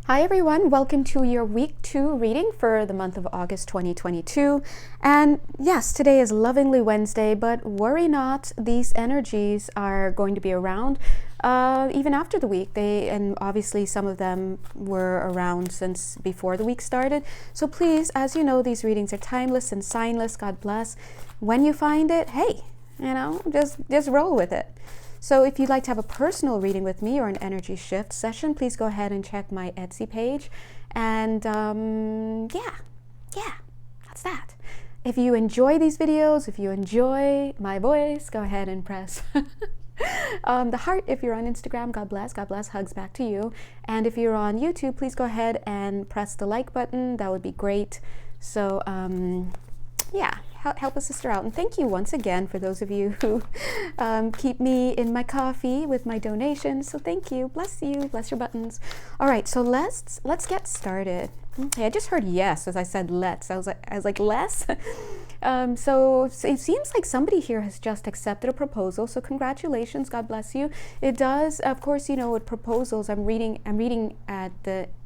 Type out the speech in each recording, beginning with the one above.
Hi everyone, welcome to your week 2 reading for the month of August 2022. And yes, today is Lovingly Wednesday, but worry not, these energies are going to be around even after the week. And obviously some of them were around since before the week started. So please, as you know, these readings are timeless and signless. God bless. When you find it, hey, just roll with it. So if you'd like to have a personal reading with me or an energy shift session, please go ahead and check my Etsy page. And yeah, that's that. If you enjoy these videos, if you enjoy my voice, go ahead and press the heart. If you're on Instagram, God bless, hugs back to you. And if you're on YouTube, please go ahead and press the like button. That would be great. So yeah, help a sister out. And thank you once again for those of you who keep me in my coffee with my donations. So thank you. Bless you. Bless your buttons. All right, so let's get started. Okay, I just heard yes as I said let's. I was like less. So it seems like somebody here has just accepted a proposal. So congratulations. God bless you. It does, of course, you know, with proposals, I'm reading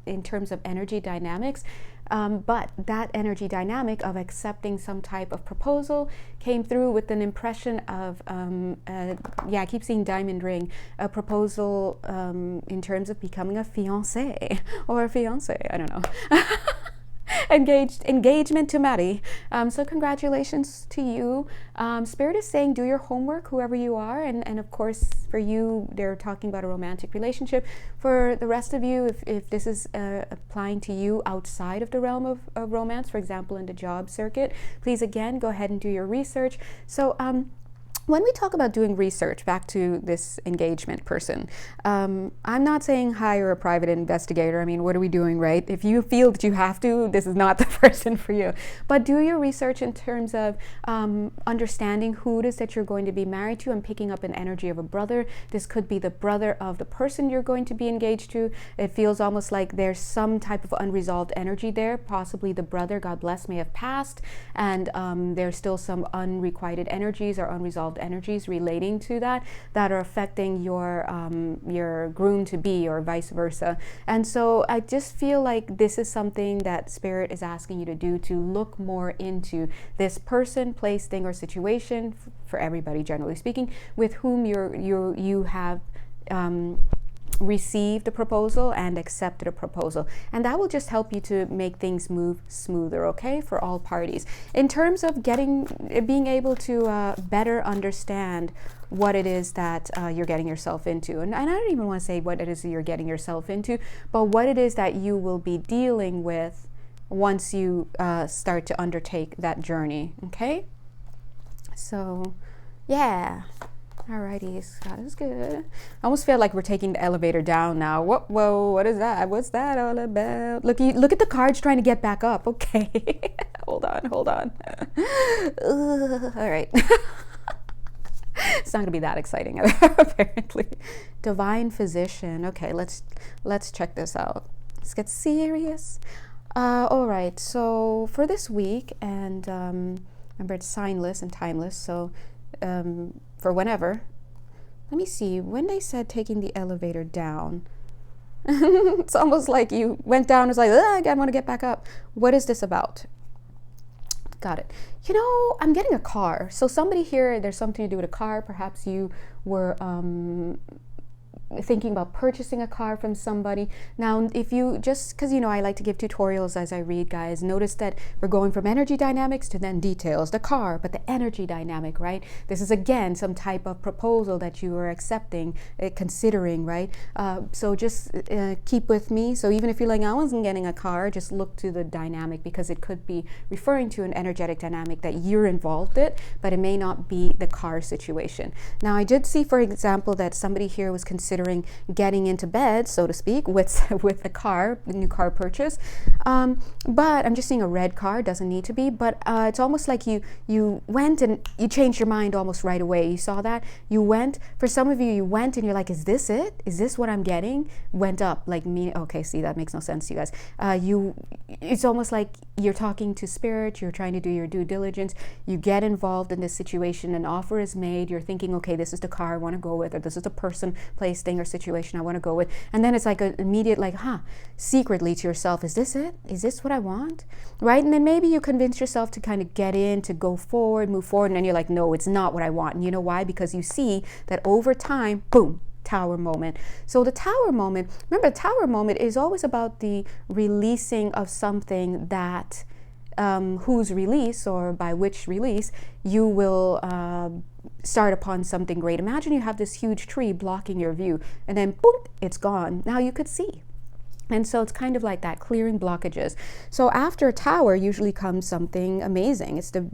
in terms of energy dynamics. But that energy dynamic of accepting some type of proposal came through with an impression of, I keep seeing diamond ring, a proposal in terms of becoming a fiancé or a fiancé, I don't know. Engagement to marry. So congratulations to you. Spirit is saying do your homework, whoever you are, and of course for you they're talking about a romantic relationship. For the rest of you, if this is applying to you outside of the realm of romance, for example in the job circuit, please again go ahead and do your research. So when we talk about doing research, back to this engagement person, I'm not saying hire a private investigator. I mean, what are we doing, right? If you feel that you have to, this is not the person for you. But do your research in terms of understanding who it is that you're going to be married to. I'm picking up an energy of a brother. This could be the brother of the person you're going to be engaged to. It feels almost like there's some type of unresolved energy there. Possibly the brother, God bless, may have passed, and there's still some unrequited energies or unresolved energies relating to that are affecting your groom to be or vice versa. And so I just feel like this is something that Spirit is asking you to do, to look more into this person, place, thing, or situation, for everybody generally speaking, with whom you have received a proposal and accepted a proposal, and that will just help you to make things move smoother, okay, for all parties, in terms of being able to better understand what it is that you're getting yourself into. And I don't even want to say what it is that you're getting yourself into, but what it is that you will be dealing with once you start to undertake that journey, okay? So yeah. Alrighty, God is good. I almost feel like we're taking the elevator down now. Whoa, what is that? What's that all about? Look at the cards trying to get back up. Okay. hold on. All right. It's not gonna be that exciting, apparently. Divine Physician. Okay, let's check this out. Let's get serious. All right, so for this week, and remember it's signless and timeless, so for whenever. Let me see, when they said taking the elevator down, it's almost like you went down, it's like, I want to get back up. What is this about? Got it. You know, I'm getting a car. So somebody here, there's something to do with a car. Perhaps you were thinking about purchasing a car from somebody. Now, if you just, because you know I like to give tutorials as I read, guys, notice that we're going from energy dynamics to then details, the car, but the energy dynamic, right? This is again some type of proposal that you are accepting, considering, right? So just keep with me. So even if you're like, I wasn't getting a car, just look to the dynamic, because it could be referring to an energetic dynamic that you're involved in, but it may not be the car situation. Now, I did see, for example, that somebody here was considering getting into bed, so to speak, with a new car purchase. But I'm just seeing a red car, doesn't need to be, but it's almost like you went and you changed your mind almost right away. You saw that, you went, for some of you went and you're like, is this it? Is this what I'm getting? Went up, like me, okay, see, that makes no sense to you guys. It's almost like you're talking to Spirit, you're trying to do your due diligence, you get involved in this situation, an offer is made, you're thinking, okay, this is the car I want to go with, or this is the person, place, thing or situation I want to go with. And then it's like an immediate like, secretly to yourself, is this it? Is this what I want? Right? And then maybe you convince yourself to kind of get in, to go forward, move forward. And then you're like, no, it's not what I want. And you know why? Because you see that over time, boom, tower moment. So the tower moment, remember, the tower moment is always about the releasing of something that whose release, or by which release, you will start upon something great. Imagine you have this huge tree blocking your view, and then boom, it's gone. Now you could see. And so it's kind of like that, clearing blockages. So after a tower usually comes something amazing. It's the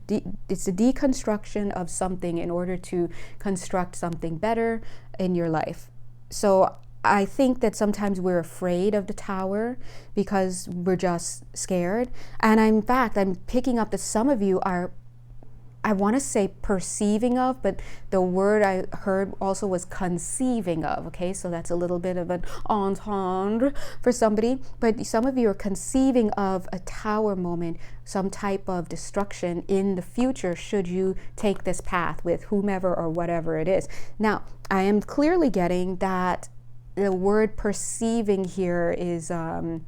deconstruction of something in order to construct something better in your life. So I think that sometimes we're afraid of the tower because we're just scared. And in fact, I'm picking up that some of you are, I want to say perceiving of, but the word I heard also was conceiving of, okay? So that's a little bit of an entendre for somebody. But some of you are conceiving of a tower moment, some type of destruction in the future should you take this path with whomever or whatever it is. Now, I am clearly getting that the word perceiving here is a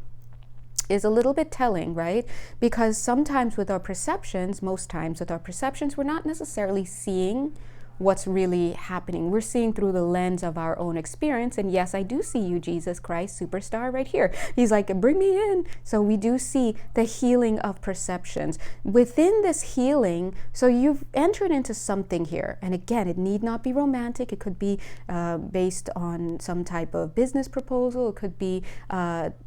little bit telling, right? Because sometimes with our perceptions, most times with our perceptions, we're not necessarily seeing what's really happening. We're seeing through the lens of our own experience. And yes, I do see you, Jesus Christ, superstar, right here. He's like, bring me in. So we do see the healing of perceptions. Within this healing, so you've entered into something here. And again, it need not be romantic. It could be based on some type of business proposal. It could be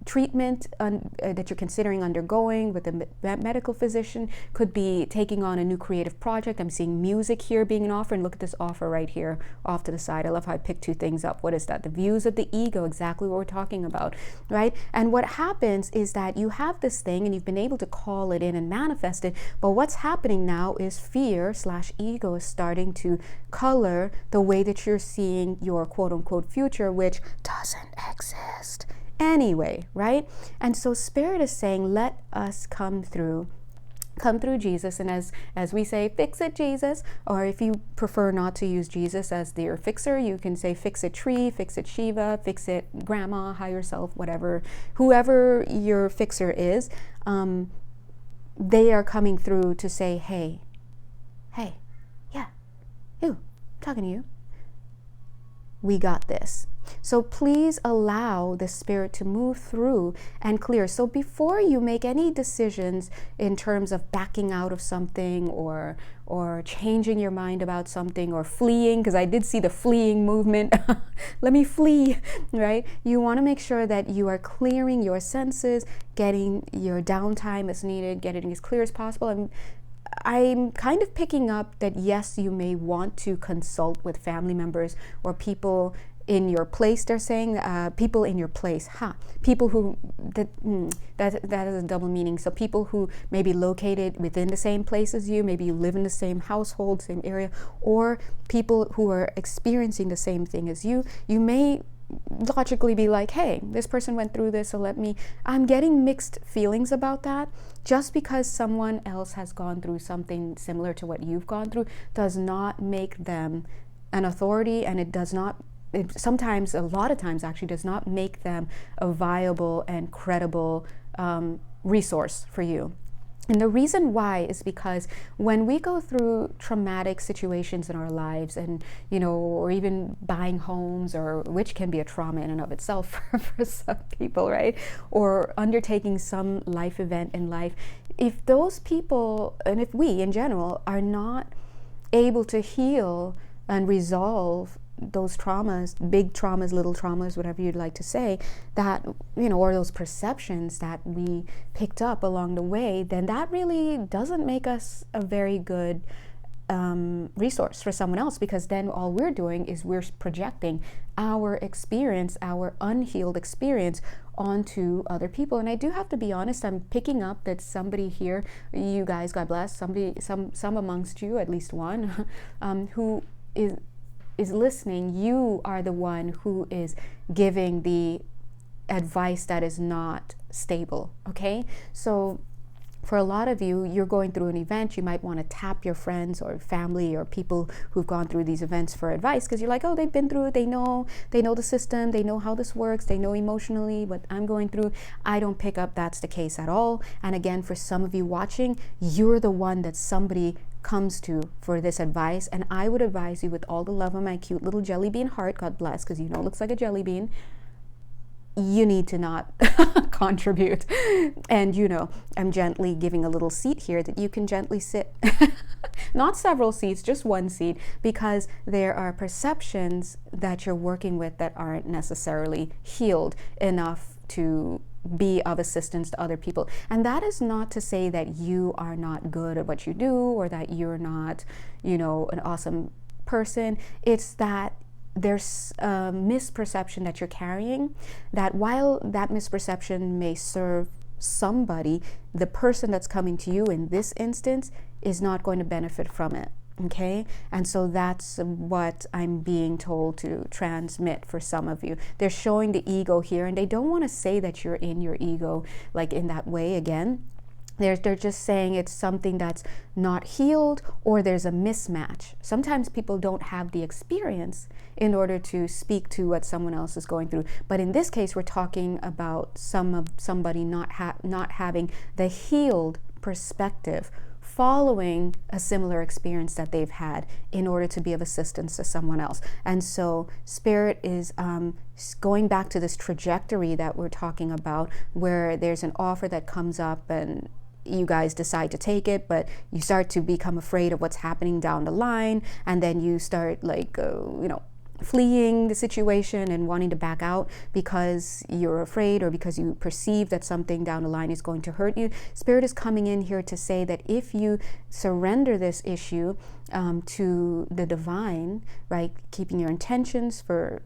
treatment that you're considering undergoing with a medical physician. Could be taking on a new creative project. I'm seeing music here being an offer. And look at this offer right here off to the side. I love how I picked two things up. What is that? The views of the ego, exactly what we're talking about, right? And what happens is that you have this thing and you've been able to call it in and manifest it, but what's happening now is fear/ego is starting to color the way that you're seeing your quote-unquote future, which doesn't exist anyway, right? And so Spirit is saying, let us come through Jesus, and as we say, fix it Jesus, or if you prefer not to use Jesus as your fixer, you can say fix it tree, fix it Shiva, fix it grandma, higher self, whatever, whoever your fixer is, they are coming through to say, hey, yeah, you, I'm talking to you. We got this. So please allow the Spirit to move through and clear. So before you make any decisions in terms of backing out of something or changing your mind about something or fleeing, because I did see the fleeing movement, let me flee, right? You want to make sure that you are clearing your senses, getting your downtime as needed, getting as clear as possible. And I'm kind of picking up that yes, you may want to consult with family members or people in your place. They're saying people in your place, people who that is a double meaning. So people who may be located within the same place as you, maybe you live in the same household, same area, or people who are experiencing the same thing as you. You may logically be like, hey, this person went through this, so I'm getting mixed feelings about that. Just because someone else has gone through something similar to what you've gone through does not make them an authority, and it does not, sometimes, a lot of times actually, does not make them a viable and credible resource for you. And the reason why is because when we go through traumatic situations in our lives, and or even buying homes, or which can be a trauma in and of itself for some people, right? Or undertaking some life event in life, if those people, and if we in general are not able to heal and resolve those traumas, big traumas, little traumas, whatever you'd like to say, that, or those perceptions that we picked up along the way, then that really doesn't make us a very good resource for someone else, because then all we're doing is we're projecting our experience, our unhealed experience, onto other people. And I do have to be honest, I'm picking up that somebody here, you guys, God bless, some amongst you, at least one, who is listening, you are the one who is giving the advice that is not stable, okay? So for a lot of you, you're going through an event, you might want to tap your friends or family or people who've gone through these events for advice, because you're like, oh, they've been through it, they know the system, they know how this works, they know emotionally what I'm going through. I don't pick up that's the case at all. And again, for some of you watching, you're the one that somebody comes to for this advice, and I would advise you with all the love of my cute little jelly bean heart, God bless, because you know it looks like a jelly bean, you need to not contribute. And you know, I'm gently giving a little seat here that you can gently sit. Not several seats, just one seat, because there are perceptions that you're working with that aren't necessarily healed enough to be of assistance to other people. And that is not to say that you are not good at what you do, or that you're not, you know, an awesome person. It's that there's a misperception that you're carrying, that while that misperception may serve somebody, the person that's coming to you in this instance is not going to benefit from it. Okay, and so that's what I'm being told to transmit for some of you. They're showing the ego here, and they don't want to say that you're in your ego like in that way again. They're just saying it's something that's not healed, or there's a mismatch. Sometimes people don't have the experience in order to speak to what someone else is going through. But in this case, we're talking about somebody not having the healed perspective following a similar experience that they've had in order to be of assistance to someone else. And so Spirit is going back to this trajectory that we're talking about, where there's an offer that comes up and you guys decide to take it, but you start to become afraid of what's happening down the line, and then you start like fleeing the situation and wanting to back out because you're afraid, or because you perceive that something down the line is going to hurt you. Spirit is coming in here to say that if you surrender this issue to the divine, right, keeping your intentions for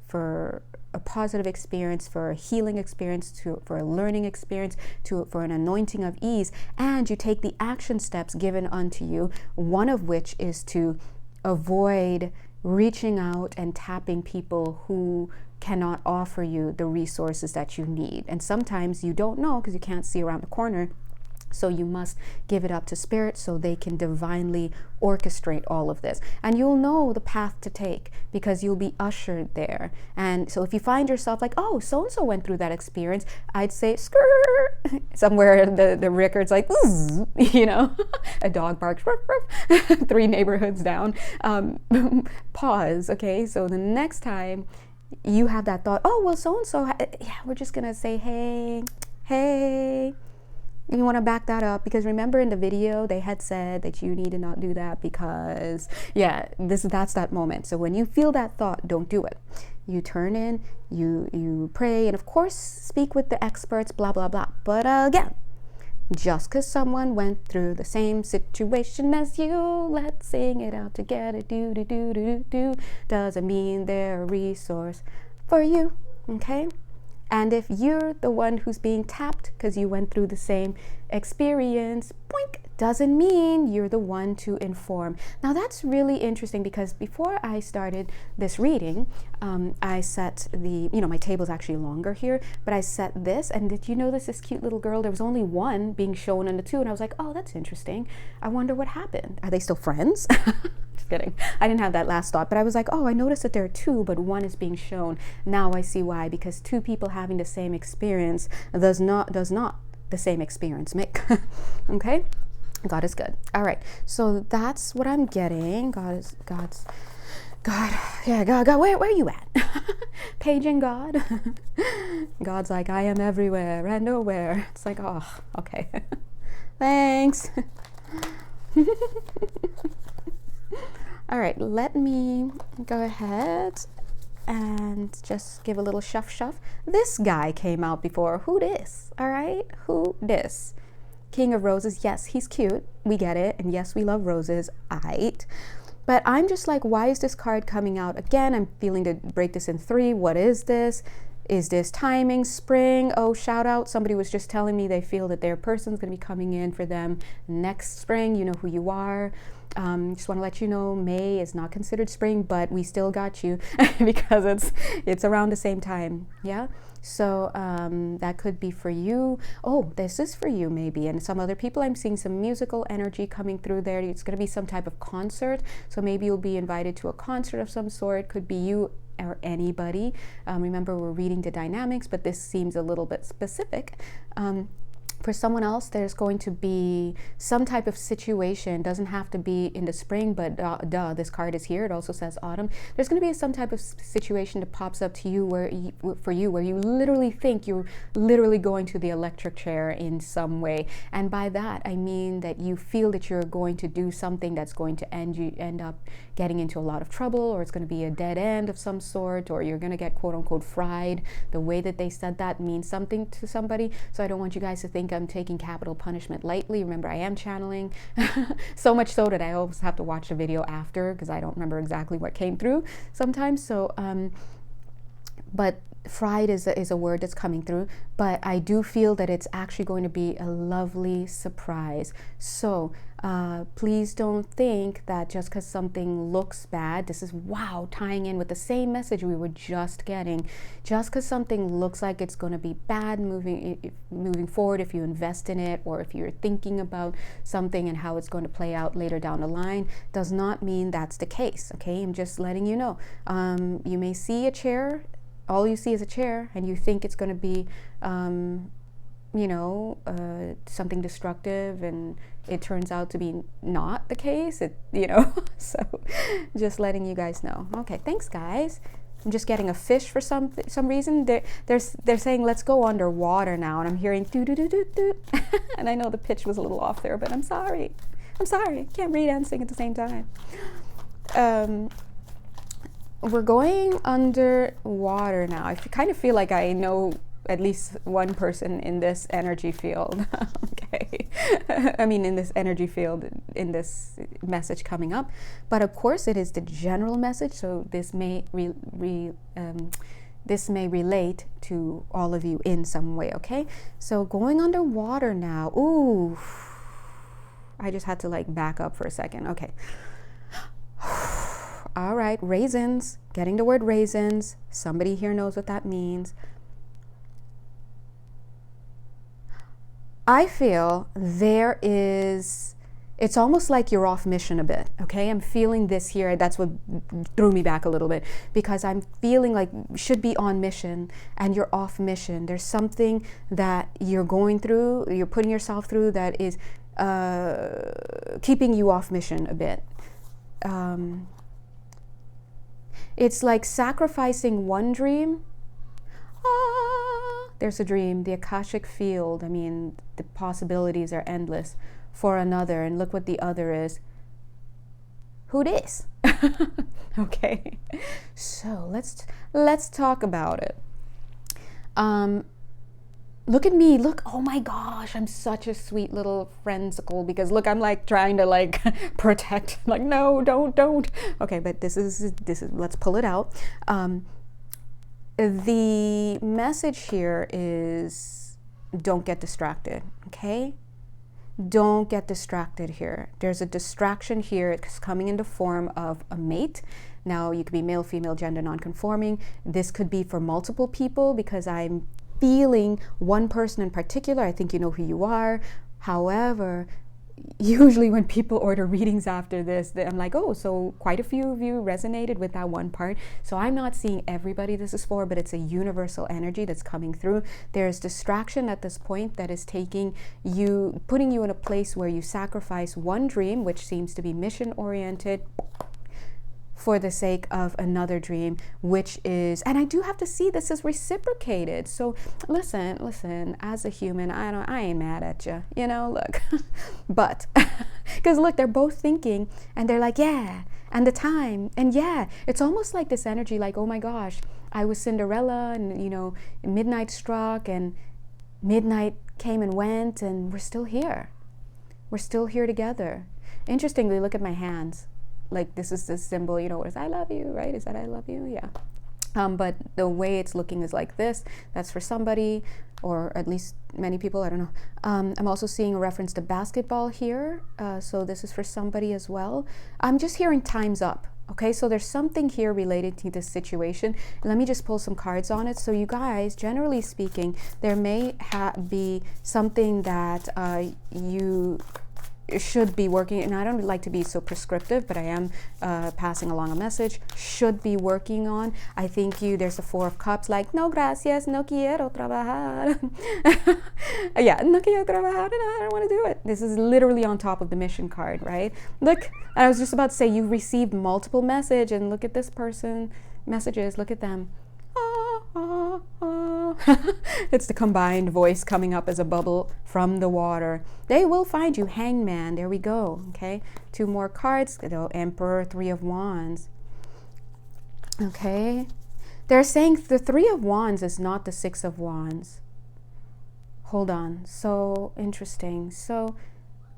a positive experience, for a healing experience, for a learning experience, for an anointing of ease, and you take the action steps given unto you, one of which is to avoid reaching out and tapping people who cannot offer you the resources that you need. And sometimes you don't know because you can't see around the corner. So you must give it up to Spirit so they can divinely orchestrate all of this. And you'll know the path to take because you'll be ushered there. And so if you find yourself like, oh, so-and-so went through that experience, I'd say, skirt, somewhere the record's like, you know, a dog barks, ruff, ruff, 3 neighborhoods down. Pause, okay? So the next time you have that thought, oh, well, so-and-so, yeah, we're just going to say, hey. You want to back that up, because remember in the video they had said that you need to not do that because, yeah, that's that moment. So when you feel that thought, don't do it. You turn in, you pray, and of course speak with the experts, blah, blah, blah. But again, just because someone went through the same situation as you, let's sing it out together, do, do, do, do, do, doesn't mean they're a resource for you, okay? And if you're the one who's being tapped because you went through the same experience, boink, doesn't mean you're the one to inform. Now that's really interesting, because before I started this reading, I set my table's actually longer here, but I set this, and did you notice this cute little girl? There was only one being shown in the 2, and I was like, oh, that's interesting. I wonder what happened. Are they still friends? Just kidding. I didn't have that last thought, but I was like, oh, I noticed that there are 2, but one is being shown. Now I see why, because 2 people having the same experience does not the same experience make. Okay? God is good. All right. So that's what I'm getting. God, yeah, God, where are you at? Paging God. God's like, I am everywhere and nowhere. It's like, oh, okay. Thanks. All right, let me go ahead and just give a little shuff. This guy came out before. Who this? All right, who this? King of Roses. Yes, he's cute. We get it. And yes, we love roses. Aight. But I'm just like, why is this card coming out again? I'm feeling to break this in 3. What is this? Is this timing? Spring? Oh, shout out. Somebody was just telling me they feel that their person's going to be coming in for them next spring. You know who you are. Just want to let you know, May is not considered spring, but we still got you because it's around the same time. Yeah. So that could be for you. Oh, this is for you maybe. And some other people, I'm seeing some musical energy coming through there. It's going to be some type of concert. So maybe you'll be invited to a concert of some sort. Could be you or anybody. Remember, we're reading the dynamics, but this seems a little bit specific. For someone else, there's going to be some type of situation. Doesn't have to be in the spring, but this card is here. It also says autumn. There's going to be some type of situation that pops up to you where you literally think you're literally going to the electric chair in some way. And by that, I mean that you feel that you're going to do something that's going to end up getting into a lot of trouble, or it's going to be a dead end of some sort, or you're going to get quote unquote fried. The way that they said that means something to somebody. So I don't want you guys to think I'm taking capital punishment lightly. Remember, I am channeling so much so that I always have to watch the video after because I don't remember exactly what came through sometimes. So but fried is a word that's coming through, but I do feel that it's actually going to be a lovely surprise. So please don't think that just because something looks bad, this is tying in with the same message we were just getting. Just because something looks like it's going to be bad moving forward, if you invest in it, or if you're thinking about something and how it's going to play out later down the line, does not mean that's the case. Okay, I'm just letting you know. You may see a chair. All you see is a chair, and you think it's going to be, something destructive, and it turns out to be not the case. So just letting you guys know. Okay, thanks, guys. I'm just getting a fish for some reason. They're saying let's go underwater now, and I'm hearing doo doo doo doo doo. And I know the pitch was a little off there, but I'm sorry. I can't read and sing at the same time. We're going underwater now. I kind of feel like I know at least one person in this energy field. Okay. I mean, in this energy field, in this message coming up. But of course, it is the general message, so this may relate to all of you in some way, okay? So going underwater now. Ooh. I just had to back up for a second. Okay. All right, raisins, getting the word raisins. Somebody here knows what that means. I feel it's almost like you're off mission a bit, okay? I'm feeling this here. That's what threw me back a little bit, because I'm feeling like you should be on mission and you're off mission. There's something that you're going through, you're putting yourself through that is keeping you off mission a bit. It's like sacrificing one dream. There's a dream, the Akashic field. I mean, the possibilities are endless for another. And look what the other is. Who dis? Okay. So let's talk about it. Look at me, look, oh my gosh, I'm such a sweet little friendsicle, because look, I'm trying to protect, no, don't. Okay, but this is, let's pull it out. The message here is don't get distracted, okay? Don't get distracted here. There's a distraction here. It's coming in the form of a mate. Now, you could be male, female, gender, non-conforming. This could be for multiple people, because I'm feeling one person in particular. I think you know who you are. However, usually when people order readings after this, I'm like, oh, so quite a few of you resonated with that one part. So I'm not seeing everybody this is for, but it's a universal energy that's coming through. There's distraction at this point that is taking you, putting you in a place where you sacrifice one dream, which seems to be mission oriented, for the sake of another dream, which is, and I do have to see this is reciprocated. So listen, as a human, I ain't mad at you, look, but, because look, they're both thinking, and they're like, yeah, and the time, and yeah, it's almost like this energy, oh my gosh, I was Cinderella, and midnight struck, and midnight came and went, and we're still here together. Interestingly, look at my hands. This is the symbol, what is I love you, right? Is that I love you? Yeah. But the way it's looking is like this. That's for somebody, or at least many people, I don't know. I'm also seeing a reference to basketball here. So this is for somebody as well. I'm just hearing time's up, Okay, so there's something here related to this situation. Let me just pull some cards on it. So you guys, generally speaking, there may be something that you should be working, and I don't like to be so prescriptive, but I am passing along a message, should be working on. I think there's a Four of Cups, like, no gracias, no quiero trabajar. Yeah, no quiero trabajar, I don't want to do it. This is literally on top of the mission card, right? Look, I was just about to say, you've received multiple messages, and look at this person, messages, look at them. It's the combined voice coming up as a bubble from the water. They will find you, Hangman. There we go. Okay, 2 more cards. The Emperor, 3 of Wands. Okay, they're saying the 3 of Wands is not the 6 of Wands. Hold on. So interesting. So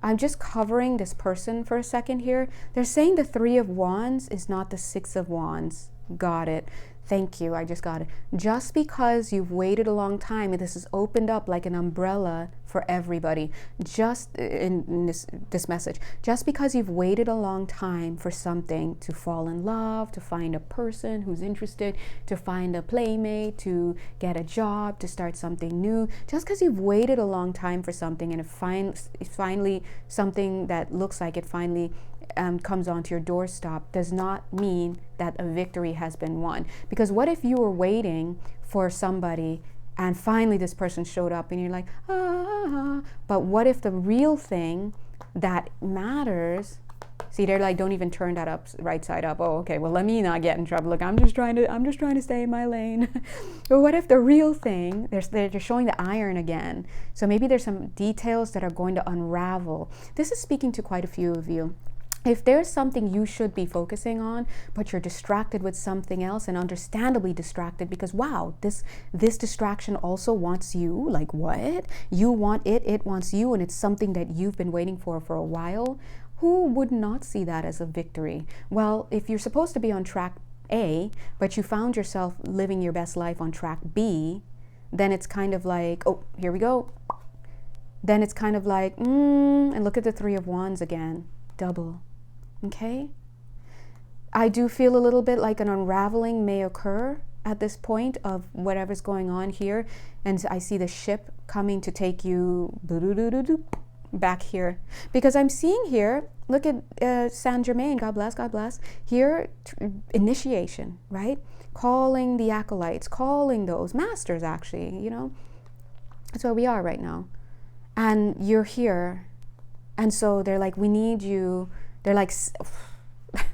I'm just covering this person for a second here. They're saying the 3 of Wands is not the 6 of Wands. Got it. Thank you. I just got it. Just because you've waited a long time, and this has opened up like an umbrella for everybody. Just in this message, just because you've waited a long time for something, to fall in love, to find a person who's interested, to find a playmate, to get a job, to start something new, just because you've waited a long time for something, and it finally something that looks like it finally comes onto your doorstep, does not mean that a victory has been won. Because what if you were waiting for somebody and finally this person showed up and you're like, but what if the real thing that matters, see, they're like, don't even turn that up right side up. Oh, okay, well, let me not get in trouble. Look, I'm just trying to stay in my lane. But what if the real thing, they're showing the iron again. So maybe there's some details that are going to unravel. This is speaking to quite a few of you. If there's something you should be focusing on, but you're distracted with something else, and understandably distracted because, wow, this distraction also wants you. Like, what? You want it, it wants you, and it's something that you've been waiting for a while. Who would not see that as a victory? Well, if you're supposed to be on track A, but you found yourself living your best life on track B, then it's kind of like, oh, here we go. Then it's kind of like, and look at the 3 of Wands again, double. Okay, I do feel a little bit like an unraveling may occur at this point of whatever's going on here, and I see the ship coming to take you back here, because I'm seeing here, look at Saint Germain, God bless here, initiation, right? Calling the acolytes, calling those masters, actually, you know, that's where we are right now, and you're here, and so they're like, we need you. They're like,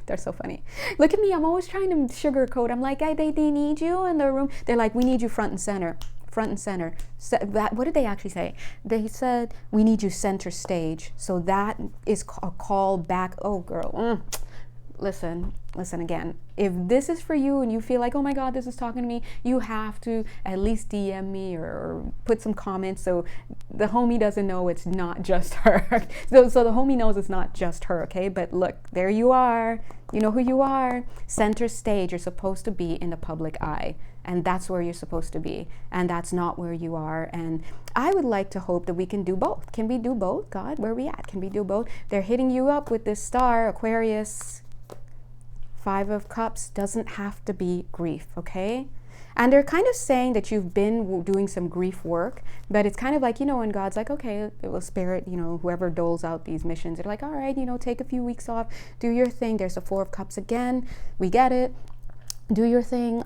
they're so funny. Look at me, I'm always trying to sugarcoat. I'm like, they need you in the room. They're like, we need you front and center. Front and center. So what did they actually say? They said, we need you center stage. So that is a call back. Oh, girl. Listen again. If this is for you and you feel like, oh my God, this is talking to me, you have to at least DM me or put some comments so the homie doesn't know it's not just her. So the homie knows it's not just her, okay? But look, there you are. You know who you are. Center stage, you're supposed to be in the public eye. And that's where you're supposed to be. And that's not where you are. And I would like to hope that we can do both. Can we do both? God, where are we at? Can we do both? They're hitting you up with this star, Aquarius. 5 of Cups doesn't have to be grief, okay? And they're kind of saying that you've been doing some grief work, but it's kind of like, you know, when God's like, okay, it will spirit, you know, whoever doles out these missions, they're like, all right, you know, take a few weeks off, do your thing. There's the 4 of Cups again. We get it. Do your thing,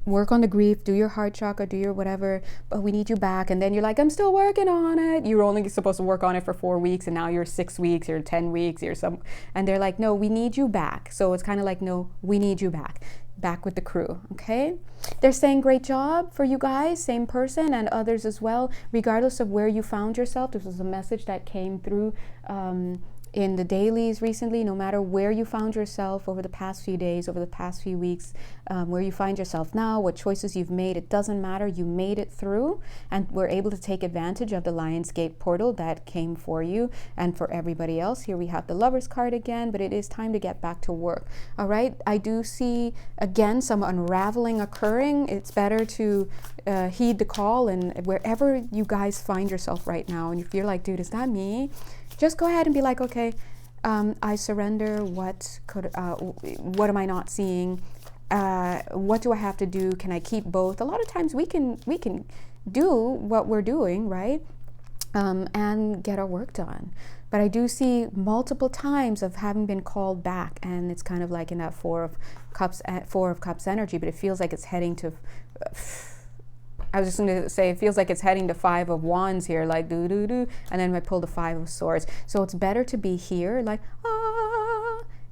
work on the grief, do your heart chakra, do your whatever, but we need you back. And then you're like, I'm still working on it. You're only supposed to work on it for 4 weeks, and now you're 6 weeks, you're 10 weeks, you're some, and they're like, no, we need you back. So it's kind of like, no, we need you back with the crew, okay? They're saying great job for you guys, same person, and others as well, regardless of where you found yourself. This was a message that came through in the dailies recently. No matter where you found yourself over the past few days, over the past few weeks, where you find yourself now, what choices you've made, it doesn't matter. You made it through, and we're able to take advantage of the Lionsgate portal that came for you and for everybody else. Here we have the Lover's card again, but it is time to get back to work. All right, I do see again some unraveling occurring. It's better to heed the call, and wherever you guys find yourself right now, and if you're like, dude, is that me? Just go ahead and be like, okay, I surrender. What am I not seeing? What do I have to do? Can I keep both? A lot of times we can do what we're doing, right? And get our work done. But I do see multiple times of having been called back, and it's kind of like in that Four of Cups energy, but it feels like it's heading to, I was just going to say, it feels like it's heading to Five of Wands here, like do, and then I pull the Five of Swords. So it's better to be here, like,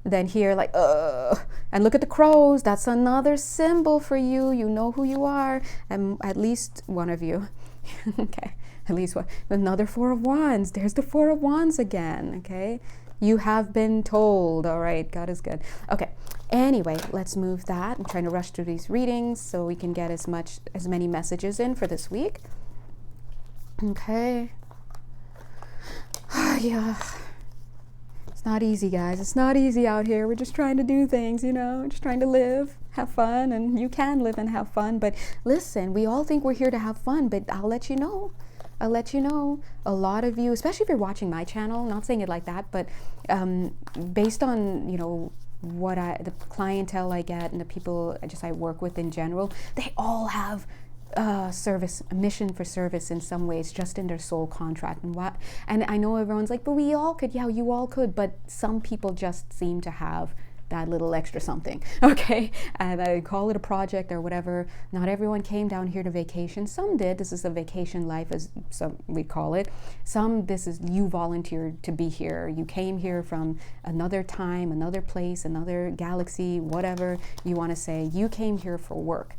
than here, like, and look at the crows. That's another symbol for you. You know who you are, and at least one of you. Okay. At least one. Another Four of Wands. There's the Four of Wands again. Okay. You have been told. All right. God is good. Okay. Anyway, let's move that. I'm trying to rush through these readings so we can get as many messages in for this week. Okay. Yeah. It's not easy, guys. It's not easy out here. We're just trying to do things, just trying to live, have fun, and you can live and have fun. But listen, we all think we're here to have fun, but I'll let you know, a lot of you, especially if you're watching my channel, not saying it like that, but based on, what the clientele I get and the people I work with in general, they all have service, a mission for service in some ways, just in their soul contract. And I know everyone's like, but we all could. Yeah, you all could, but some people just seem to have that little extra something, okay? And I call it a project or whatever. Not everyone came down here to vacation. Some did. This is a vacation life, as some we call it. This is you volunteered to be here. You came here from another time, another place, another galaxy, whatever you want to say. You came here for work.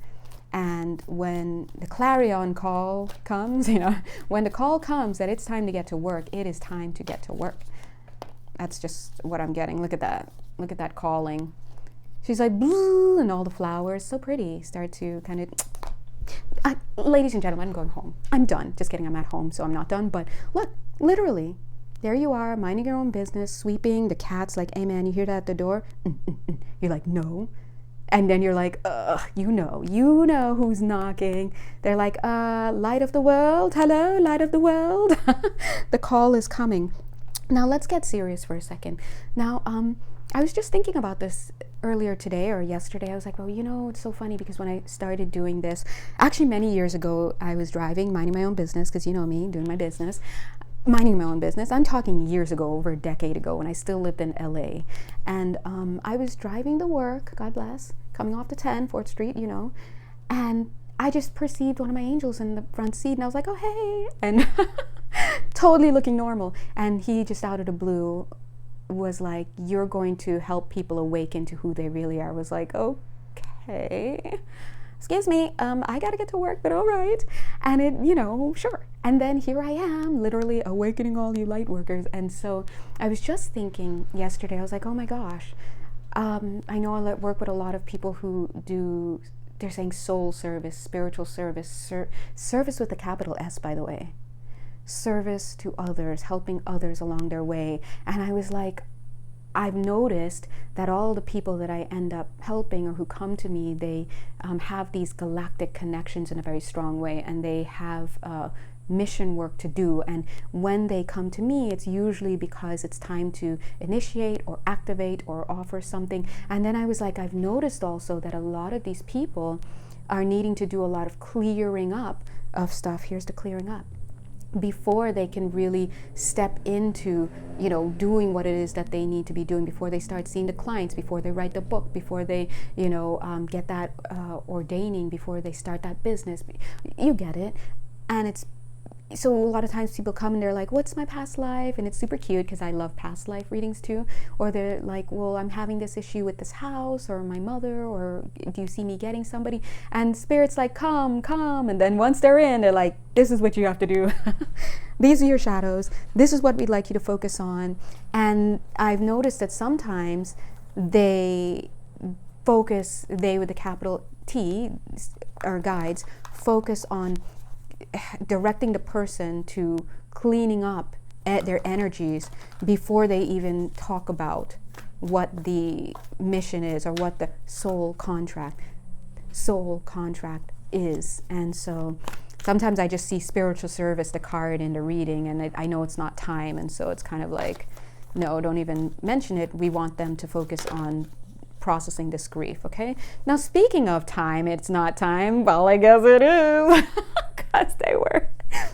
And when the clarion call comes, when the call comes that it's time to get to work, it is time to get to work. That's just what I'm getting. Look at that. Look at that calling. She's like, blue, and all the flowers, so pretty, start to kind of, ladies and gentlemen, I'm going home. I'm done. Just kidding, I'm at home, so I'm not done. But look, literally, there you are, minding your own business, sweeping. The cat's like, hey man, you hear that at the door? You're like, no. And then you're like, you know who's knocking. They're like, light of the world, hello, light of the world. The call is coming. Now let's get serious for a second. Now, I was just thinking about this earlier today or yesterday. I was like, well, it's so funny because when I started doing this, actually many years ago, I was driving, minding my own business, because you know me, doing my business, minding my own business. I'm talking years ago, over a decade ago, when I still lived in LA. And I was driving to work, God bless, coming off the 10, 4th Street, and I just perceived one of my angels in the front seat, and I was like, oh, hey, and totally looking normal. And he just out of the blue was like, you're going to help people awaken to who they really are. I was like, okay, excuse me, I gotta get to work, but all right. And it, sure. And then here I am, literally awakening all you light workers. And so I was just thinking yesterday, I was like, oh my gosh, I know I work with a lot of people who do, they're saying soul service, spiritual service, service with a capital S, by the way. Service to others, helping others along their way. And I was like, I've noticed that all the people that I end up helping or who come to me, they have these galactic connections in a very strong way, and they have mission work to do. And when they come to me, it's usually because it's time to initiate or activate or offer something. And then I was like, I've noticed also that a lot of these people are needing to do a lot of clearing up of stuff. Here's the clearing up, before they can really step into, doing what it is that they need to be doing, before they start seeing the clients, before they write the book, before they, get that ordaining, before they start that business. You get it. And it's, so a lot of times people come and they're like, what's my past life? And it's super cute because I love past life readings too. Or they're like, well, I'm having this issue with this house or my mother, or do you see me getting somebody? And Spirit's like, come. And then once they're in, they're like, this is what you have to do. These are your shadows. This is what we'd like you to focus on. And I've noticed that sometimes they with the capital T, our guides, focus on directing the person to cleaning up their energies before they even talk about what the mission is or what the soul contract is. And so sometimes I just see spiritual service, the card in the reading, and I know it's not time, and so it's kind of like, no, don't even mention it. We want them to focus on processing this grief, okay? Now, speaking of time, it's not time. Well, I guess it is. Because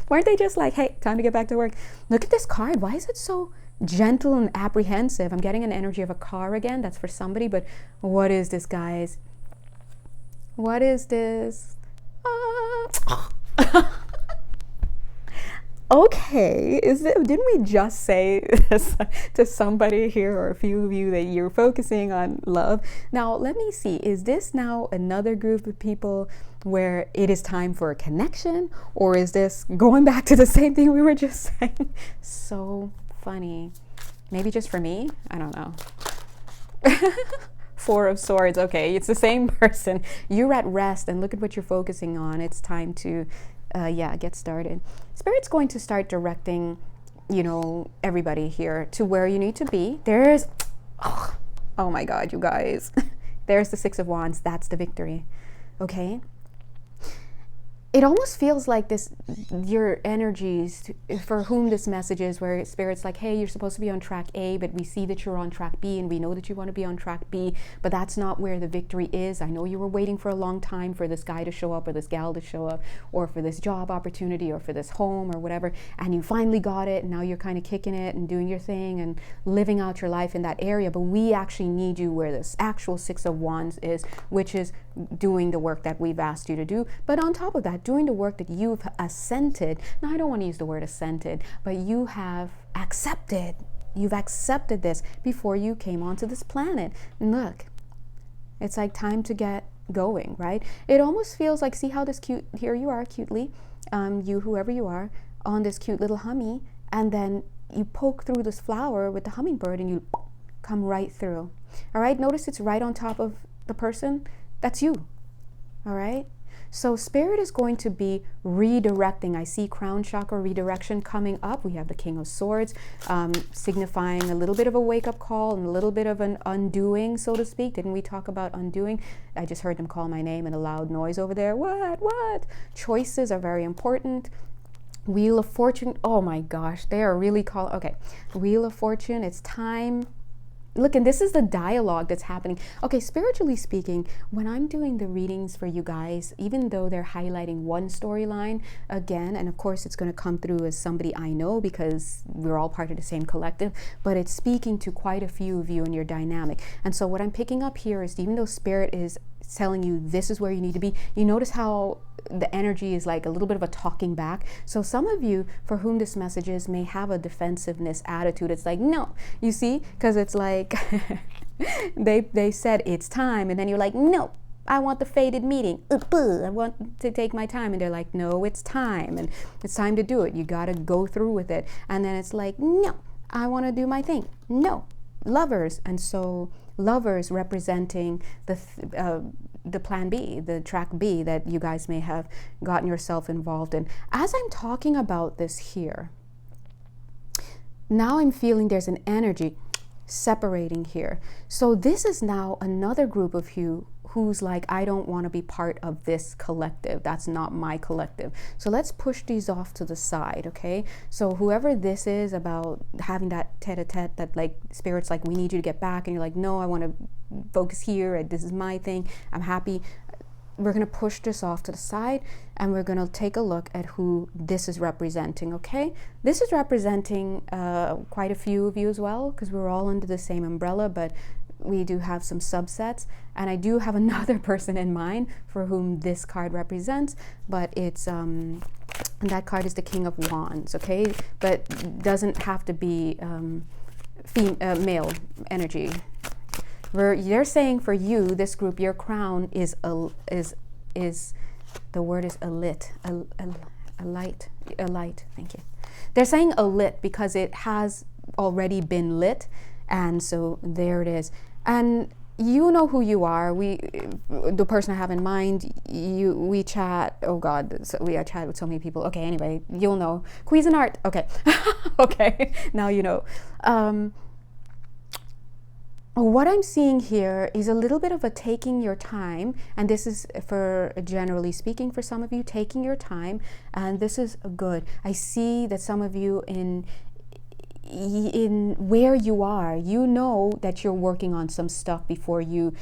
weren't they just like, hey, time to get back to work? Look at this card. Why is it so gentle and apprehensive? I'm getting an energy of a car again. That's for somebody, but what is this, guys? What is this? Okay, didn't we just say this to somebody here, or a few of you, that you're focusing on love? Now, let me see. Is this now another group of people where it is time for a connection? Or is this going back to the same thing we were just saying? So funny. Maybe just for me? I don't know. Four of Swords. Okay, it's the same person. You're at rest and look at what you're focusing on. It's time to get started. Spirit's going to start directing, everybody here to where you need to be. There's, oh my God, you guys. There's the Six of Wands. That's the victory. Okay. It almost feels like your energies, for whom this message is, where Spirit's like, hey, you're supposed to be on track A, but we see that you're on track B, and we know that you want to be on track B, but that's not where the victory is. I know you were waiting for a long time for this guy to show up, or this gal to show up, or for this job opportunity, or for this home, or whatever, and you finally got it, and now you're kind of kicking it and doing your thing and living out your life in that area. But we actually need you where this actual Six of Wands is, which is doing the work that we've asked you to do. But on top of that, doing the work that you've assented. Now, I don't want to use the word assented, but you have accepted. You've accepted this before you came onto this planet. And look, it's like time to get going, right? It almost feels like, see how this cute, here you are cutely, you, whoever you are, on this cute little hummy, and then you poke through this flower with the hummingbird and you come right through. All right, notice it's right on top of the person. That's you. All right. So Spirit is going to be redirecting. I see crown chakra redirection coming up. We have the King of Swords, signifying a little bit of a wake-up call and a little bit of an undoing, so to speak. Didn't we talk about undoing? I just heard them call my name in a loud noise over there. What? Choices are very important. Wheel of Fortune. Oh my gosh, they are really calling. Okay, Wheel of Fortune. It's time. Look, and this is the dialogue that's happening. Okay, spiritually speaking, when I'm doing the readings for you guys, even though they're highlighting one storyline again, and of course it's going to come through as somebody I know because we're all part of the same collective, but it's speaking to quite a few of you in your dynamic. And so what I'm picking up here is, even though Spirit is telling you this is where you need to be, you notice how the energy is like a little bit of a talking back. So some of you for whom this message is may have a defensiveness attitude. It's like, no, you see, because it's like they said it's time, and then you're like, no, I want the fated meeting. I want to take my time. And they're like, no, it's time, and it's time to do it. You got to go through with it. And then it's like, no, I want to do my thing. No, Lovers. And so Lovers representing the plan B, the track B that you guys may have gotten yourself involved in. As I'm talking about this here, now I'm feeling there's an energy separating here. So this is now another group of you who's like, I don't want to be part of this collective. That's not my collective. So let's push these off to the side, okay? So whoever this is about having that tete-a-tete, that like Spirit's like, we need you to get back, and you're like, no, I want to focus here. This is my thing. I'm happy. We're going to push this off to the side, and we're going to take a look at who this is representing, okay? This is representing quite a few of you as well, because we're all under the same umbrella, but we do have some subsets, and I do have another person in mind for whom this card represents, but it's and that card is the King of Wands, okay? But doesn't have to be male energy. They're saying for you, this group, your crown is the word is alit, a light. Thank you. They're saying alit because it has already been lit, and so there it is. And you know who you are. The person I have in mind, we chat. Oh God, we chat with so many people. Okay, anyway, you'll know. Cuisinart. Okay, okay. Now you know. What I'm seeing here is a little bit of a taking your time, and this is for generally speaking for some of you, taking your time, and this is good. I see that some of you in where you are, you know that you're working on some stuff before you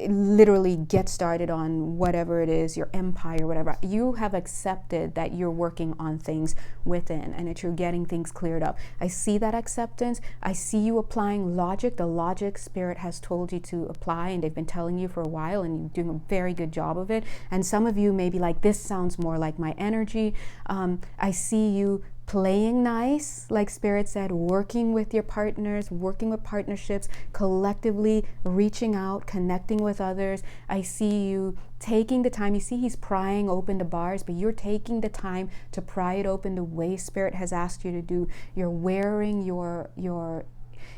literally get started on whatever it is, your empire, whatever. You have accepted that you're working on things within and that you're getting things cleared up. I see that acceptance. I see you applying logic, the logic Spirit has told you to apply, and they've been telling you for a while, and you're doing a very good job of it. And some of you may be like, this sounds more like my energy. I see you playing nice, like Spirit said, working with your partners, working with partnerships, collectively reaching out, connecting with others. I see you taking the time. You see he's prying open the bars, but you're taking the time to pry it open the way Spirit has asked you to do. You're wearing you're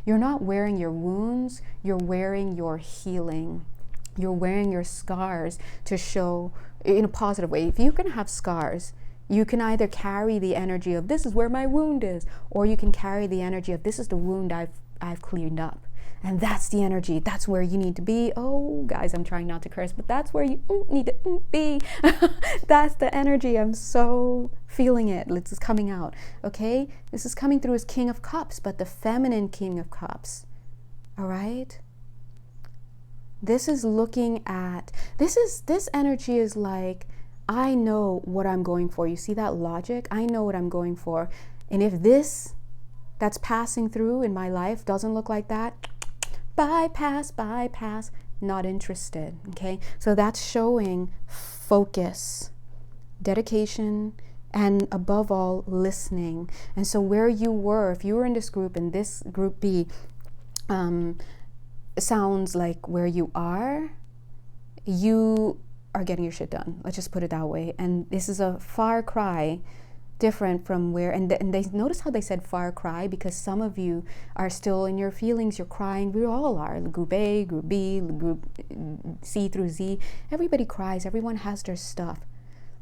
not wearing your wounds, you're wearing your healing. You're wearing your scars to show in a positive way. If you can have scars, you can either carry the energy of this is where my wound is, or you can carry the energy of this is the wound I've cleaned up. And that's the energy. That's where you need to be. Oh, guys, I'm trying not to curse, but that's where you need to be. That's the energy. I'm so feeling it. This is coming out. Okay? This is coming through as King of Cups, but the feminine King of Cups. All right? This is looking at, this energy is like, I know what I'm going for. You see that logic? I know what I'm going for. And if this that's passing through in my life doesn't look like that, bypass, not interested. Okay? So that's showing focus, dedication, and above all, listening. And so where you were, if you were in this group and this group B sounds like where you are getting your shit done. Let's just put it that way. And this is a far cry different from where, and they notice how they said far cry, because some of you are still in your feelings, you're crying. We all are. Group A, Group B, Group C through Z. Everybody cries. Everyone has their stuff.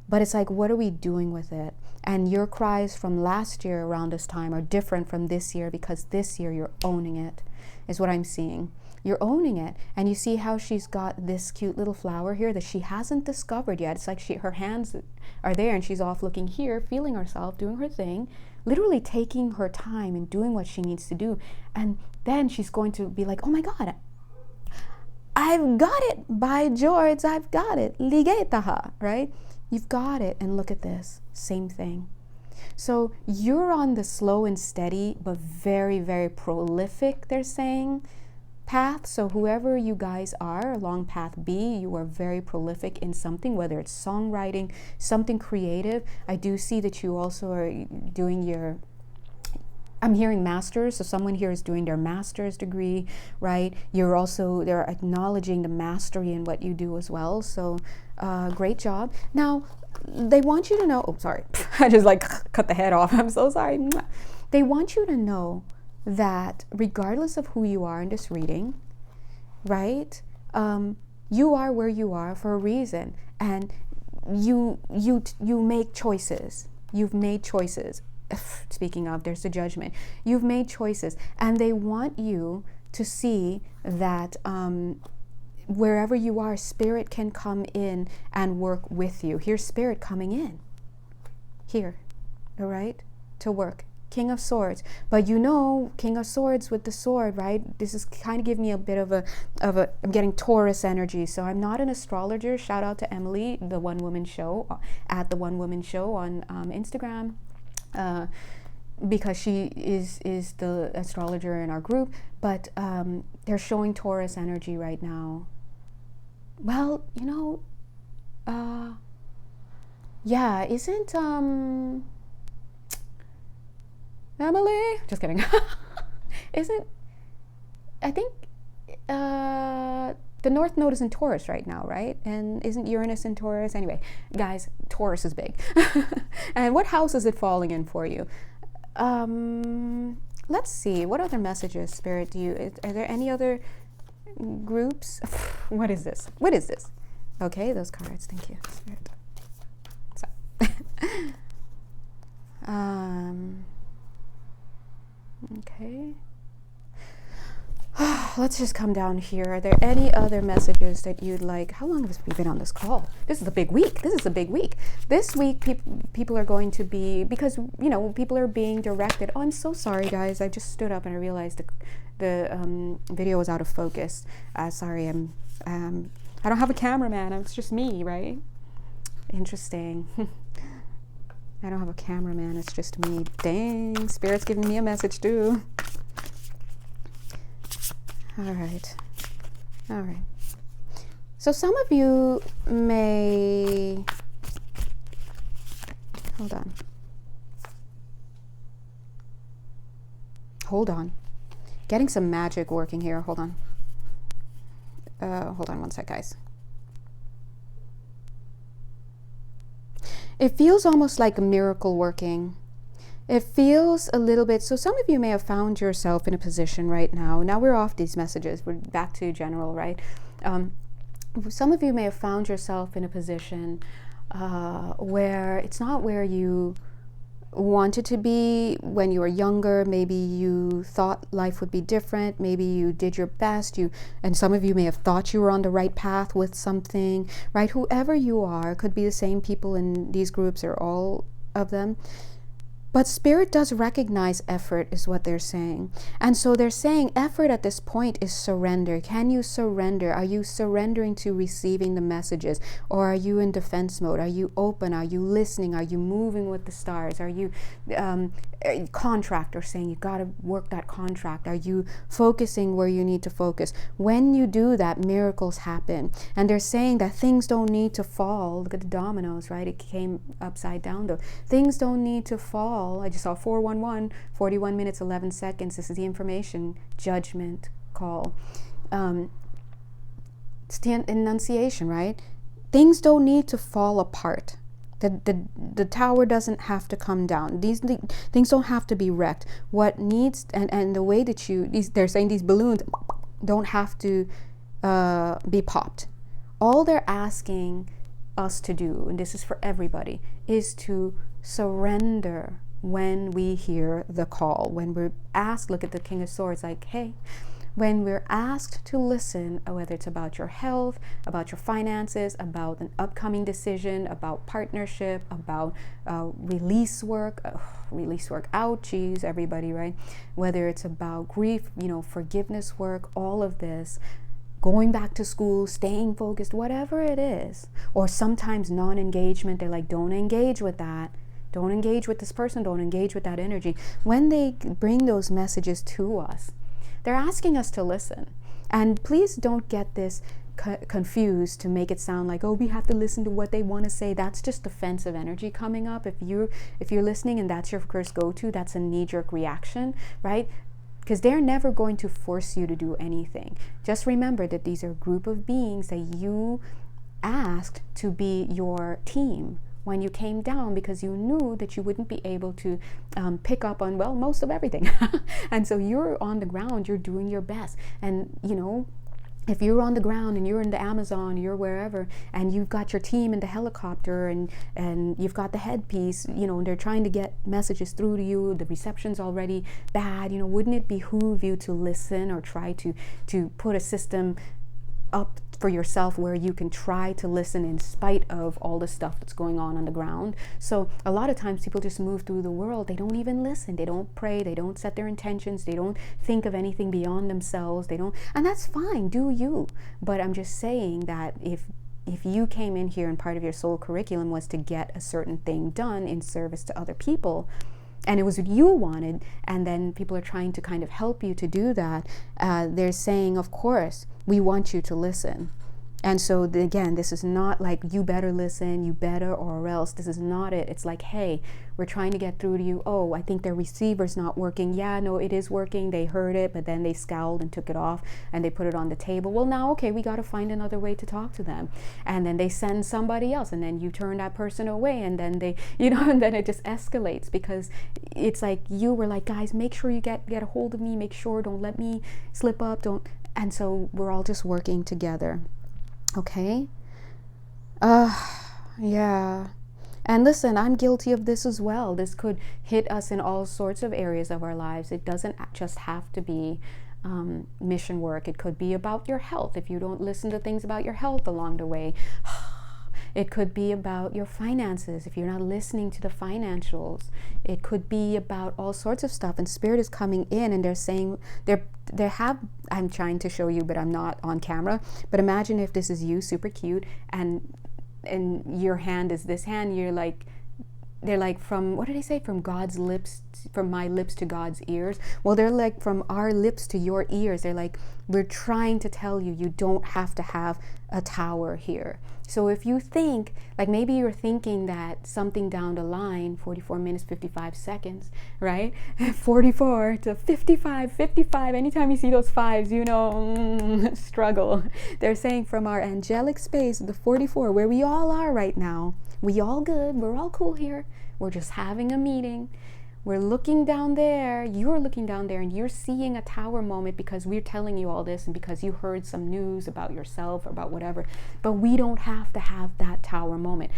But it's like, what are we doing with it? And your cries from last year around this time are different from this year, because this year you're owning it, is what I'm seeing. You're owning it. And you see how she's got this cute little flower here that she hasn't discovered yet. It's like her hands are there and she's off looking here, feeling herself, doing her thing, literally taking her time and doing what she needs to do. And then she's going to be like, oh my God, I've got it. By George, I've got it. Ligetaha, right? You've got it. And look at this. Same thing. So you're on the slow and steady, but very, very prolific, they're saying, path. So whoever you guys are along path B, you are very prolific in something, whether it's songwriting, something creative. I do see that you also are doing I'm hearing masters, so someone here is doing their master's degree, right? They're acknowledging the mastery in what you do as well. So great job. Now, they want you to know, oh, sorry, I just cut the head off. I'm so sorry. They want you to know that regardless of who you are in this reading, right, you are where you are for a reason, and you make choices. You've made choices. Speaking of, there's the judgment. You've made choices, and they want you to see that wherever you are, Spirit can come in and work with you. Here's Spirit coming in here, all right, to work. King of Swords, but King of Swords with the sword, right? This is kind of giving me a bit of a I'm getting Taurus energy. So I'm not an astrologer. Shout out to Emily, the One Woman Show, at the One Woman Show on Instagram, because she is the astrologer in our group. But they're showing Taurus energy right now. Well, yeah, isn't Emily? Just kidding. I think the North Node is in Taurus right now, right? And isn't Uranus in Taurus? Anyway, guys, Taurus is big. And what house is it falling in for you? Let's see. What other messages, Spirit, are there any other groups? What is this? Okay, those cards. Thank you, Spirit. So. Okay. let's just come down here. Are there any other messages that you'd like? How long have we been on this call? This is a big week. This week, people are going to be, because, people are being directed. Oh, I'm so sorry, guys. I just stood up and I realized the video was out of focus. Sorry, I don't have a cameraman. It's just me, right? Interesting. I don't have a cameraman. It's just me. Dang, Spirit's giving me a message too. All right. So some of you may, hold on. Getting some magic working here. Hold on one sec, guys. It feels almost like a miracle working. It feels a little bit, so some of you may have found yourself in a position right now. Now we're off these messages. We're back to general, right? Some of you may have found yourself in a position where it's not where you wanted to be when you were younger. Maybe you thought life would be different. Maybe you did your best. And some of you may have thought you were on the right path with something, right? Whoever you are, could be the same people in these groups or all of them. But Spirit does recognize effort, is what they're saying. And so they're saying effort at this point is surrender. Can you surrender? Are you surrendering to receiving the messages? Or are you in defense mode? Are you open? Are you listening? Are you moving with the stars? Are you contract, or saying you got to work that contract? Are you focusing where you need to focus? When you do that, miracles happen. And they're saying that things don't need to fall. Look at the dominoes, right? It came upside down though. Things don't need to fall. I just saw 411, 41 minutes, 11 seconds. This is the information judgment call. It's the enunciation, right? Things don't need to fall apart. The tower doesn't have to come down. These things don't have to be wrecked. What needs, and the way that they're saying these balloons don't have to be popped. All they're asking us to do, and this is for everybody, is to surrender when we hear the call. When we're asked, look at the King of Swords, like, hey, when we're asked to listen, whether it's about your health, about your finances, about an upcoming decision, about partnership, about release work, ouchies, everybody, right? Whether it's about grief, forgiveness work, all of this, going back to school, staying focused, whatever it is. Or sometimes non-engagement, they're like, don't engage with that. Don't engage with this person. Don't engage with that energy. When they bring those messages to us, they're asking us to listen. And please don't get this confused to make it sound like, oh, we have to listen to what they want to say. That's just defensive energy coming up. If you're listening and that's your first go-to, that's a knee-jerk reaction, right? Because they're never going to force you to do anything. Just remember that these are a group of beings that you asked to be your team when you came down, because you knew that you wouldn't be able to pick up on, well, most of everything. And so you're on the ground, you're doing your best. And, if you're on the ground and you're in the Amazon, you're wherever, and you've got your team in the helicopter and you've got the headpiece, and they're trying to get messages through to you, the reception's already bad, wouldn't it behoove you to listen or try to put a system up for yourself where you can try to listen in spite of all the stuff that's going on the ground? So a lot of times people just move through the world. They don't even listen. They don't pray. They don't set their intentions. They don't think of anything beyond themselves. And that's fine. Do you? But I'm just saying that if you came in here and part of your soul curriculum was to get a certain thing done in service to other people, and it was what you wanted, and then people are trying to kind of help you to do that, they're saying, of course, we want you to listen. And so again, this is not like you better listen, you better or else. This is not it. It's like, hey, we're trying to get through to you. Oh, I think their receiver's not working. Yeah, no, it is working. They heard it, but then they scowled and took it off and they put it on the table. Well, now, okay, we got to find another way to talk to them. And then they send somebody else, and then you turn that person away, and then they, and then it just escalates, because it's like you were like, guys, make sure you get a hold of me. Make sure, don't let me slip up. And so we're all just working together. Okay? Yeah. And listen, I'm guilty of this as well. This could hit us in all sorts of areas of our lives. It doesn't just have to be mission work. It could be about your health if you don't listen to things about your health along the way. It could be about your finances if you're not listening to the financials. It could be about all sorts of stuff, and Spirit is coming in and they're saying I'm trying to show you, but I'm not on camera, but imagine if this is you, super cute, and your hand is this hand. They're like, from, what did he say, from God's lips, from my lips to God's ears. Well, they're like, from our lips to your ears. They're like, we're trying to tell you, you don't have to have a tower here. So if you think, like maybe you're thinking that something down the line, 44 minutes, 55 seconds, right? 44 to 55, anytime you see those fives, you know, struggle. They're saying from our angelic space, the 44, where we all are right now, we all good, we're all cool here. We're just having a meeting. We're looking down there, you're looking down there, and you're seeing a tower moment because we're telling you all this and because you heard some news about yourself or about whatever. But we don't have to have that tower moment.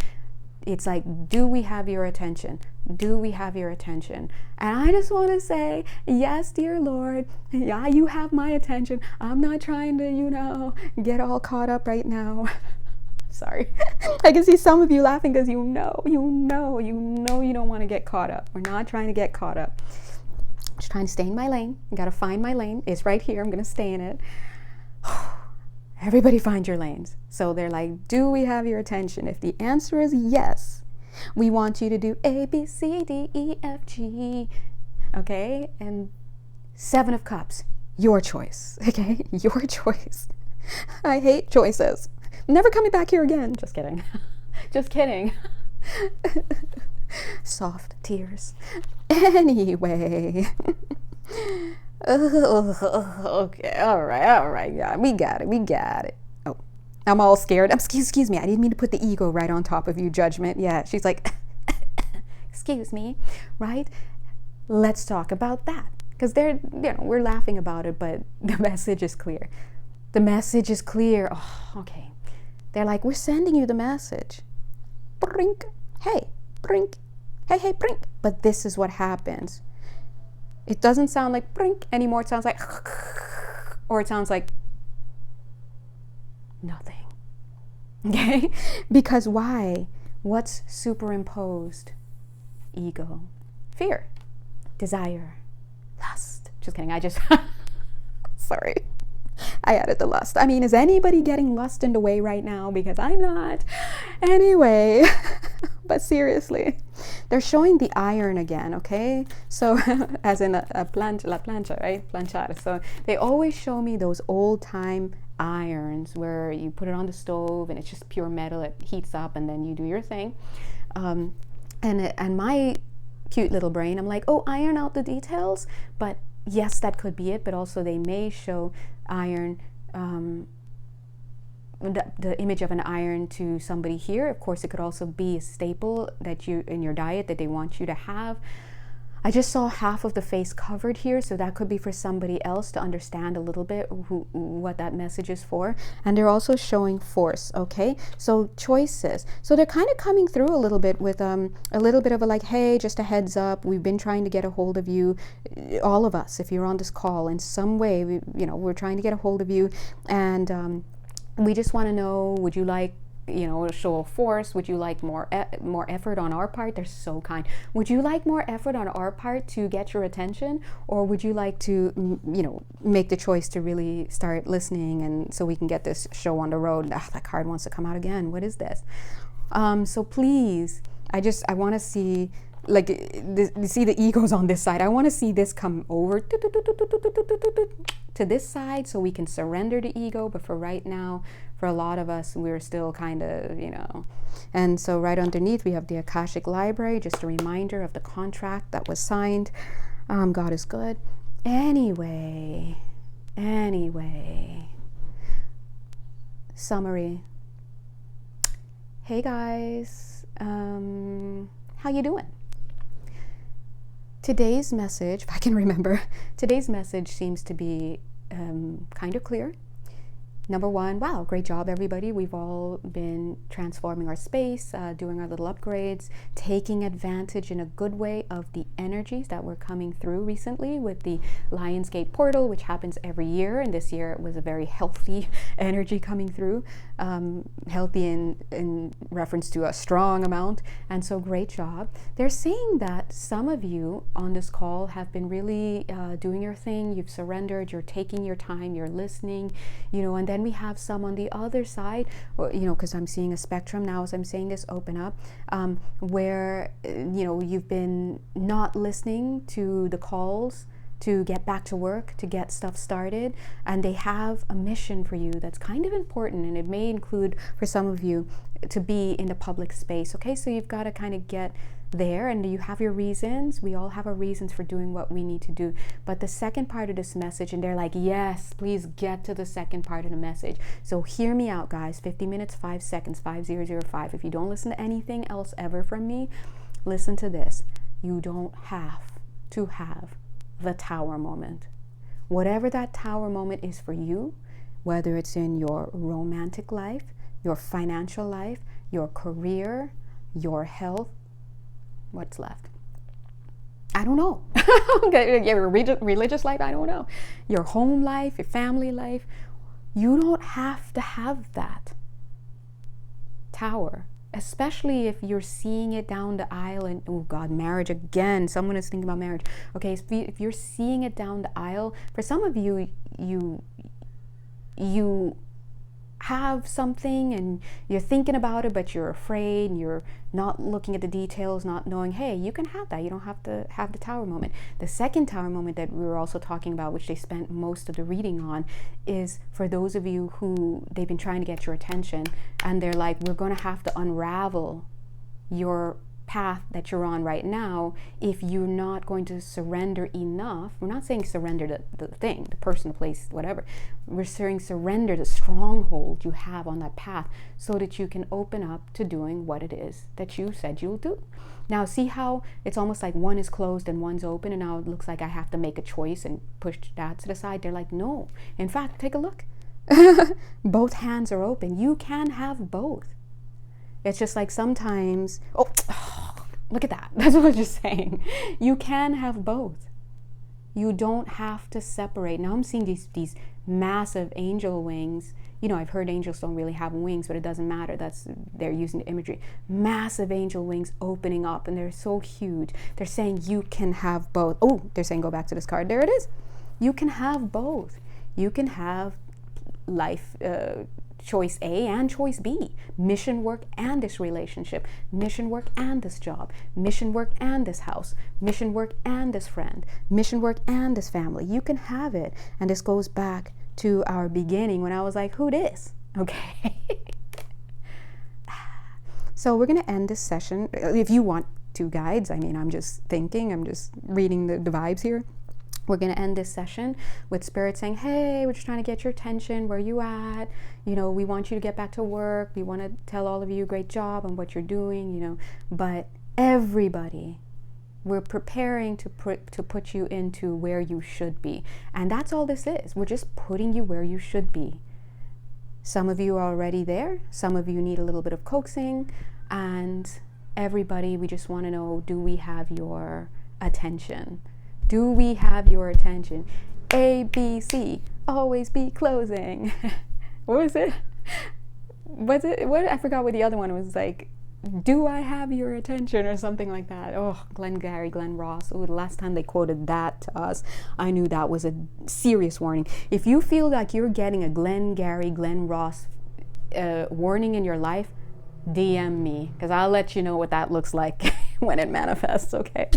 It's like, do we have your attention? Do we have your attention? And I just want to say, yes, dear Lord, yeah, you have my attention. I'm not trying to, get all caught up right now. Sorry. I can see some of you laughing because you know you don't want to get caught up. We're not trying to get caught up. Just trying to stay in my lane. I got to find my lane. It's right here. I'm going to stay in it. Everybody find your lanes. So they're like, do we have your attention? If the answer is yes, we want you to do A, B, C, D, E, F, G. Okay? And 7 of Cups. Your choice. Okay? Your choice. I hate choices. Never coming back here again. Just kidding. Just kidding. Soft tears. Anyway. Okay. All right. Yeah, we got it. Oh, I'm all scared. Excuse me. I didn't mean to put the ego right on top of you, judgment. Yeah, she's like, excuse me, right? Let's talk about that. Because we're laughing about it, but the message is clear. The message is clear. Oh, okay. They're like, we're sending you the message. Brink. Hey, brink. Hey, brink. But this is what happens. It doesn't sound like brink anymore. It sounds like, or it sounds like nothing. Okay? Because why? What's superimposed? Ego. Fear. Desire. Lust. Just kidding. Sorry. I added the lust. I mean, is anybody getting lust in the way right now? Because I'm not. Anyway, but seriously, they're showing the iron again, okay? So, as in la plancha, right? Planchar. So, they always show me those old-time irons where you put it on the stove and it's just pure metal. It heats up and then you do your thing. And my cute little brain, I'm like, oh, iron out the details. But yes, that could be it. But also they may show iron, the image of an iron to somebody here. Of course, it could also be a staple that you in your diet that they want you to have. I just saw half of the face covered here, so that could be for somebody else to understand a little bit what that message is for. And they're also showing force, okay? So choices. So they're kind of coming through a little bit with a little bit of a like, hey, just a heads up, we've been trying to get a hold of you, all of us, if you're on this call in some way, we're trying to get a hold of you, and we just want to know, would you like a show of force? Would you like more effort on our part? They're so kind. Would you like more effort on our part to get your attention, or would you like to make the choice to really start listening, and so we can get this show on the road? That card wants to come out again. What is this? So please, I want to see, like, see the egos on this side. I want to see this come over to this side so we can surrender the ego. But for right now, for a lot of us, we're still kind of, And so right underneath, we have the Akashic Library, just a reminder of the contract that was signed. God is good. Anyway. Summary. Hey guys, how you doing? Today's message, if I can remember, today's message seems to be kind of clear. Number one, wow, great job, everybody. We've all been transforming our space, doing our little upgrades, taking advantage in a good way of the energies that were coming through recently with the Lionsgate portal, which happens every year. And this year it was a very healthy energy coming through, healthy in reference to a strong amount. And so great job. They're saying that some of you on this call have been really doing your thing. You've surrendered, you're taking your time, you're listening, and then we have some on the other side, because I'm seeing a spectrum now as I'm saying this open up, where, you've been not listening to the calls to get back to work, to get stuff started, and they have a mission for you that's kind of important, and it may include for some of you to be in the public space. Okay, so you've got to kind of get there, and you have your reasons. We all have our reasons for doing what we need to do. But the second part of this message, and they're like, yes, please get to the second part of the message. So hear me out, guys. 50 minutes, 5 seconds, 5005. If you don't listen to anything else ever from me, listen to this. You don't have to have the tower moment. Whatever that tower moment is for you, whether it's in your romantic life, your financial life, your career, your health, what's left? I don't know. Your religious life, I don't know. Your home life, your family life, you don't have to have that tower, especially if you're seeing it down the aisle and, oh God, marriage again. Someone is thinking about marriage. Okay, so if you're seeing it down the aisle, for some of you, you have something and you're thinking about it, but you're afraid and you're not looking at the details, not knowing, hey, you can have that. You don't have to have the tower moment. The second tower moment that we were also talking about, which they spent most of the reading on, is for those of you who they've been trying to get your attention and they're like, we're going to have to unravel your path that you're on right now if you're not going to surrender enough. We're not saying surrender the thing, the person, the place, whatever. We're saying surrender the stronghold you have on that path so that you can open up to doing what it is that you said you'll do. Now see how it's almost like one is closed and one's open, and now it looks like I have to make a choice and push that to the side. They're like, no. In fact, take a look. Both hands are open. You can have both. It's just like sometimes, look at that. That's what I was just saying. You can have both. You don't have to separate. Now I'm seeing these massive angel wings. I've heard angels don't really have wings, but it doesn't matter. They're using the imagery. Massive angel wings opening up, and they're so huge. They're saying you can have both. Oh, they're saying go back to this card. There it is. You can have both. You can have life, choice A and choice B, mission work and this relationship, mission work and this job, mission work and this house, mission work and this friend, mission work and this family. You can have it. And this goes back to our beginning when I was like, who this? Okay. So we're going to end this session. If you want to, guides, I'm just thinking, I'm just reading the vibes here. We're going to end this session with Spirit saying, hey, we're just trying to get your attention. Where you at? We want you to get back to work. We want to tell all of you great job on what you're doing, But everybody, we're preparing to put you into where you should be. And that's all this is. We're just putting you where you should be. Some of you are already there. Some of you need a little bit of coaxing. And everybody, we just want to know, do we have your attention? Do we have your attention? A, B, C, always be closing. What was it? What? I forgot what the other one was like. Do I have your attention or something like that? Oh, Glengarry, Glen Ross. Oh, the last time they quoted that to us, I knew that was a serious warning. If you feel like you're getting a Glengarry, Glen Ross warning in your life, DM me, because I'll let you know what that looks like when it manifests, okay?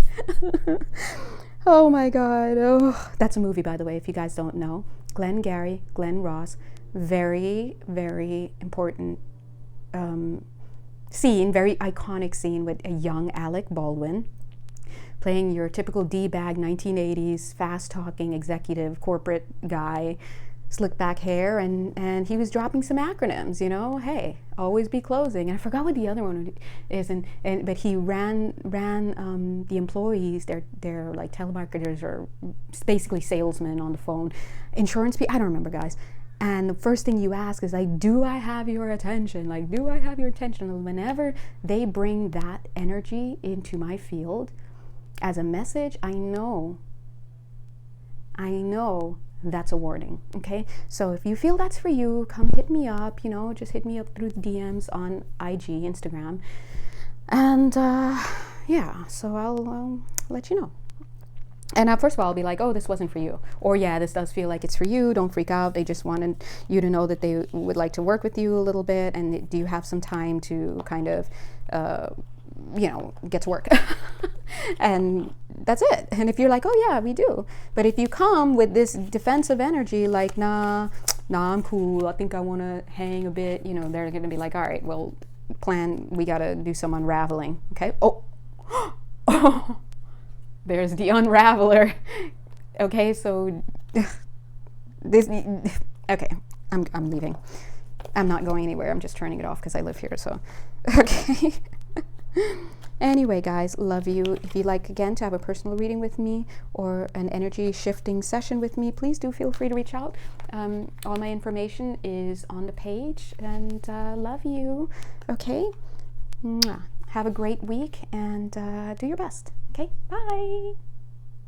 Oh my God. Oh, that's a movie, by the way, if you guys don't know. Glengarry, Glen Ross, very, very important scene, very iconic scene with a young Alec Baldwin playing your typical D-bag 1980s, fast-talking executive corporate guy, slick back hair, and he was dropping some acronyms, hey, always be closing. And I forgot what the other one is, but he ran the employees, they're like telemarketers or basically salesmen on the phone, insurance people, I don't remember, guys. And the first thing you ask is like, do I have your attention? Like, do I have your attention? And whenever they bring that energy into my field as a message, I know that's a warning. Okay, so if you feel that's for you, come hit me up. Just hit me up through the DMs on IG, Instagram, and so I'll let you know. And first of all, I'll be like, oh, this wasn't for you. Or yeah, this does feel like it's for you. Don't freak out. They just wanted you to know that they would like to work with you a little bit. And do you have some time to kind of, get to work? And that's it. And if you're like, oh yeah, we do. But if you come with this defensive energy, like, nah, I'm cool. I think I want to hang a bit. They're going to be like, all right, well, we got to do some unraveling. Okay. Oh. There's the unraveler. Okay, so okay, I'm leaving. I'm not going anywhere. I'm just turning it off because I live here. So, okay. Anyway, guys, love you. If you'd like, again, to have a personal reading with me or an energy shifting session with me, please do feel free to reach out. All my information is on the page, and love you. Okay. Mwah. Have a great week, and do your best. Okay, bye.